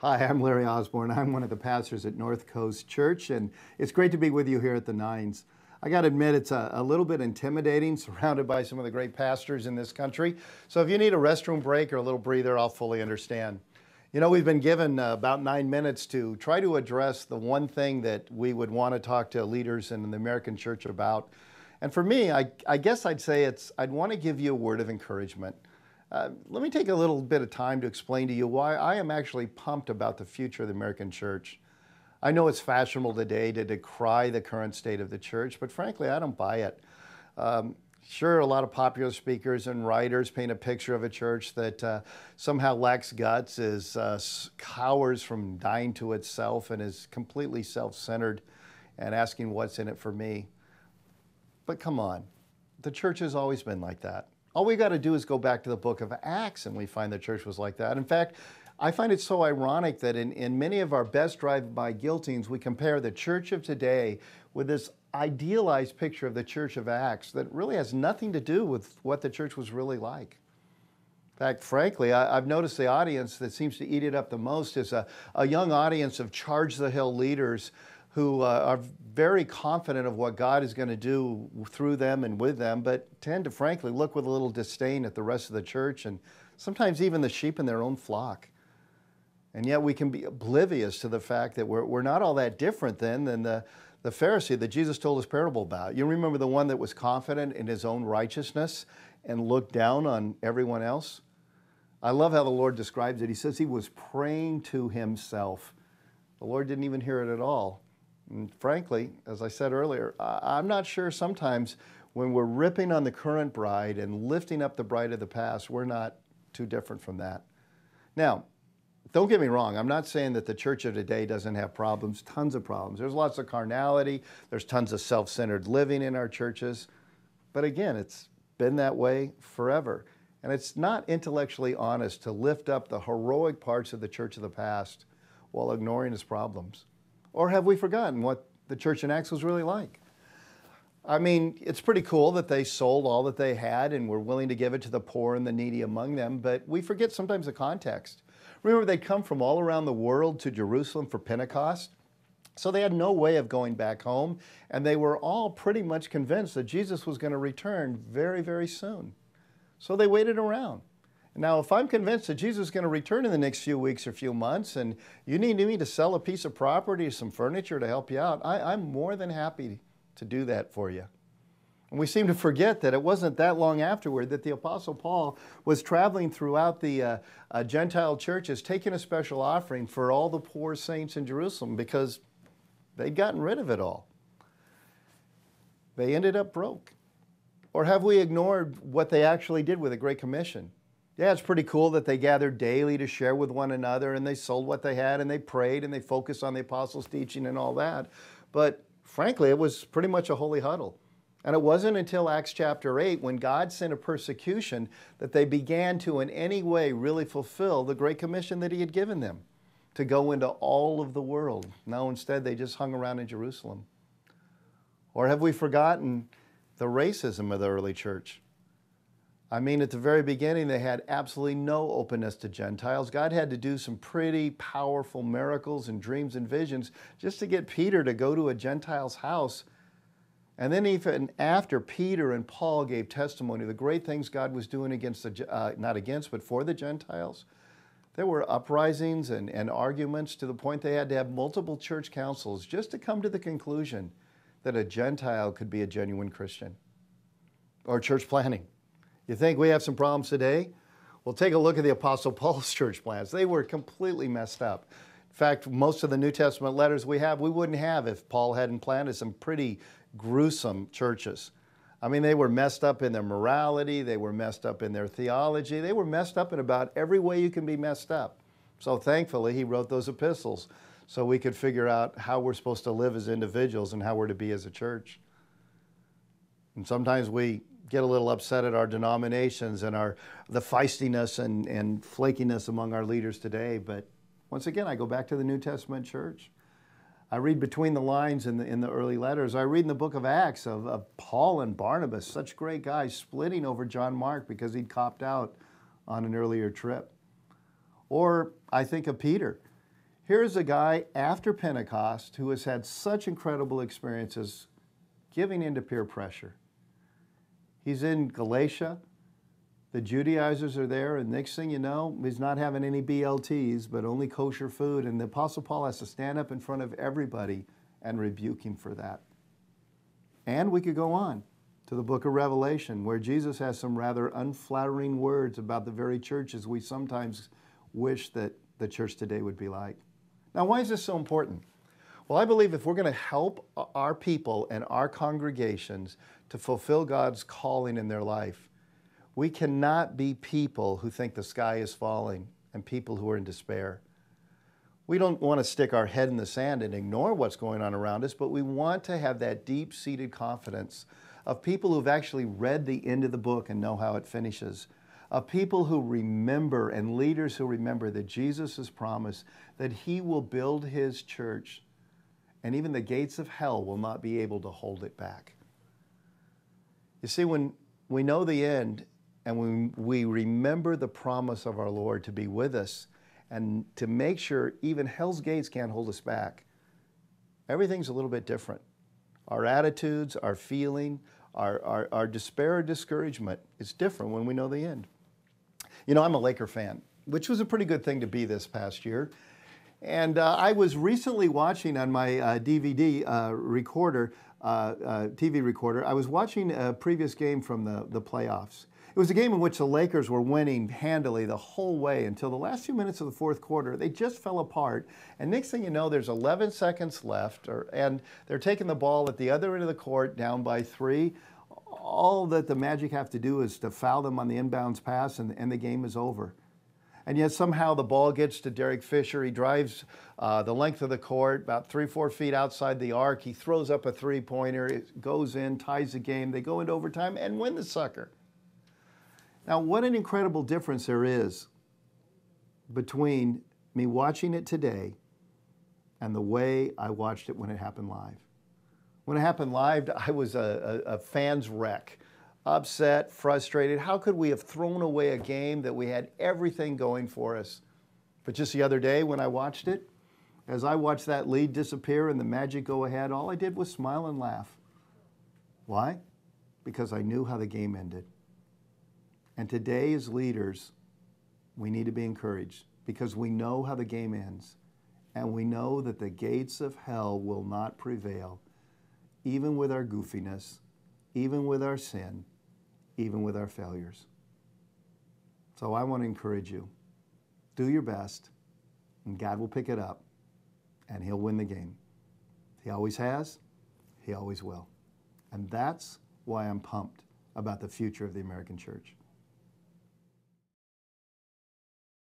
Hi, I'm Larry Osborne. I'm one of the pastors at North Coast Church, and it's great to be with you here at the Nines. I got to admit, it's a little bit intimidating, surrounded by some of the great pastors in this country. So if you need a restroom break or a little breather, I'll fully understand. You know, we've been given about 9 minutes to try to address the one thing that we would want to talk to leaders in the American church about. And for me, I guess I'd say I'd want to give you a word of encouragement. Let me take a little bit of time to explain to you why I am actually pumped about the future of the American church. I know it's fashionable today to decry the current state of the church, but frankly, I don't buy it. Sure, a lot of popular speakers and writers paint a picture of a church that somehow lacks guts, cowers from dying to itself, and is completely self-centered and asking what's in it for me. But come on, the church has always been like that. All we got to do is go back to the book of Acts and we find the church was like that. In fact, I find it so ironic that in many of our best drive-by guiltings, we compare the church of today with this idealized picture of the church of Acts that really has nothing to do with what the church was really like. In fact, frankly, I've noticed the audience that seems to eat it up the most is a young audience of Charge the Hill leaders who are very confident of what God is going to do through them and with them, but tend to, frankly, look with a little disdain at the rest of the church and sometimes even the sheep in their own flock. And yet we can be oblivious to the fact that we're not all that different than the Pharisee that Jesus told his parable about. You remember the one that was confident in his own righteousness and looked down on everyone else? I love how the Lord describes it. He says he was praying to himself. The Lord didn't even hear it at all. And frankly, as I said earlier, I'm not sure sometimes when we're ripping on the current bride and lifting up the bride of the past, we're not too different from that. Now, don't get me wrong. I'm not saying that the church of today doesn't have problems, tons of problems. There's lots of carnality. There's tons of self-centered living in our churches. But again, it's been that way forever. And it's not intellectually honest to lift up the heroic parts of the church of the past while ignoring its problems. Or have we forgotten what the church in Acts was really like? I mean, it's pretty cool that they sold all that they had and were willing to give it to the poor and the needy among them, but we forget sometimes the context. Remember, they'd come from all around the world to Jerusalem for Pentecost, so they had no way of going back home, and they were all pretty much convinced that Jesus was going to return very, very soon. So they waited around. Now, if I'm convinced that Jesus is going to return in the next few weeks or few months, and you need me to sell a piece of property or some furniture to help you out, I'm more than happy to do that for you. And we seem to forget that it wasn't that long afterward that the Apostle Paul was traveling throughout the Gentile churches, taking a special offering for all the poor saints in Jerusalem because they'd gotten rid of it all. They ended up broke. Or have we ignored what they actually did with the Great Commission? Yeah, it's pretty cool that they gathered daily to share with one another and they sold what they had and they prayed and they focused on the apostles' teaching and all that. But frankly, it was pretty much a holy huddle. And it wasn't until Acts chapter 8 when God sent a persecution that they began to in any way really fulfill the Great Commission that he had given them to go into all of the world. Now instead they just hung around in Jerusalem. Or have we forgotten the racism of the early church? I mean, at the very beginning, they had absolutely no openness to Gentiles. God had to do some pretty powerful miracles and dreams and visions just to get Peter to go to a Gentile's house. And then even after Peter and Paul gave testimony of the great things God was doing but for the Gentiles, there were uprisings and arguments to the point they had to have multiple church councils just to come to the conclusion that a Gentile could be a genuine Christian. Or church planning. You think we have some problems today? Well, take a look at the Apostle Paul's church plans. They were completely messed up. In fact, most of the New Testament letters we wouldn't have if Paul hadn't planted some pretty gruesome churches. I mean, they were messed up in their morality. They were messed up in their theology. They were messed up in about every way you can be messed up. So thankfully, he wrote those epistles so we could figure out how we're supposed to live as individuals and how we're to be as a church. And sometimes we get a little upset at our denominations and the feistiness and flakiness among our leaders today. But once again, I go back to the New Testament church. I read between the lines in the early letters. I read in the book of Acts of Paul and Barnabas, such great guys, splitting over John Mark because he'd copped out on an earlier trip. Or I think of Peter. Here's a guy after Pentecost who has had such incredible experiences giving in to peer pressure. He's in Galatia. The Judaizers are there, and next thing you know, he's not having any BLTs, but only kosher food, and the Apostle Paul has to stand up in front of everybody and rebuke him for that. And we could go on to the book of Revelation, where Jesus has some rather unflattering words about the very churches we sometimes wish that the church today would be like. Now, why is this so important? Well, I believe if we're going to help our people and our congregations to fulfill God's calling in their life, we cannot be people who think the sky is falling and people who are in despair. We don't want to stick our head in the sand and ignore what's going on around us, but we want to have that deep-seated confidence of people who've actually read the end of the book and know how it finishes, of people who remember and leaders who remember that Jesus has promised that He will build His church and even the gates of hell will not be able to hold it back. You see, when we know the end and when we remember the promise of our Lord to be with us and to make sure even hell's gates can't hold us back, everything's a little bit different. Our attitudes, our feeling, our despair or discouragement is different when we know the end. You know, I'm a Laker fan, which was a pretty good thing to be this past year. And I was recently watching on my DVD recorder, TV recorder, I was watching a previous game from the playoffs. It was a game in which the Lakers were winning handily the whole way until the last few minutes of the fourth quarter. They just fell apart. And next thing you know, there's 11 seconds left, and they're taking the ball at the other end of the court down by 3. All that the Magic have to do is to foul them on the inbounds pass, and the game is over. And yet somehow the ball gets to Derek Fisher. He drives the length of the court, about 3-4 feet outside the arc. He throws up a three-pointer. It goes in, ties the game. They go into overtime and win the sucker. Now, what an incredible difference there is between me watching it today and the way I watched it when it happened live. When it happened live, I was a fan's wreck. Upset, frustrated. How could we have thrown away a game that we had everything going for us? But just the other day when I watched it, as I watched that lead disappear and the Magic go ahead, all I did was smile and laugh. Why? Because I knew how the game ended. And today as leaders, we need to be encouraged because we know how the game ends. And we know that the gates of hell will not prevail, even with our goofiness, even with our sin, even with our failures. So I want to encourage you. Do your best, and God will pick it up, and He'll win the game. He always has. He always will. And that's why I'm pumped about the future of the American church.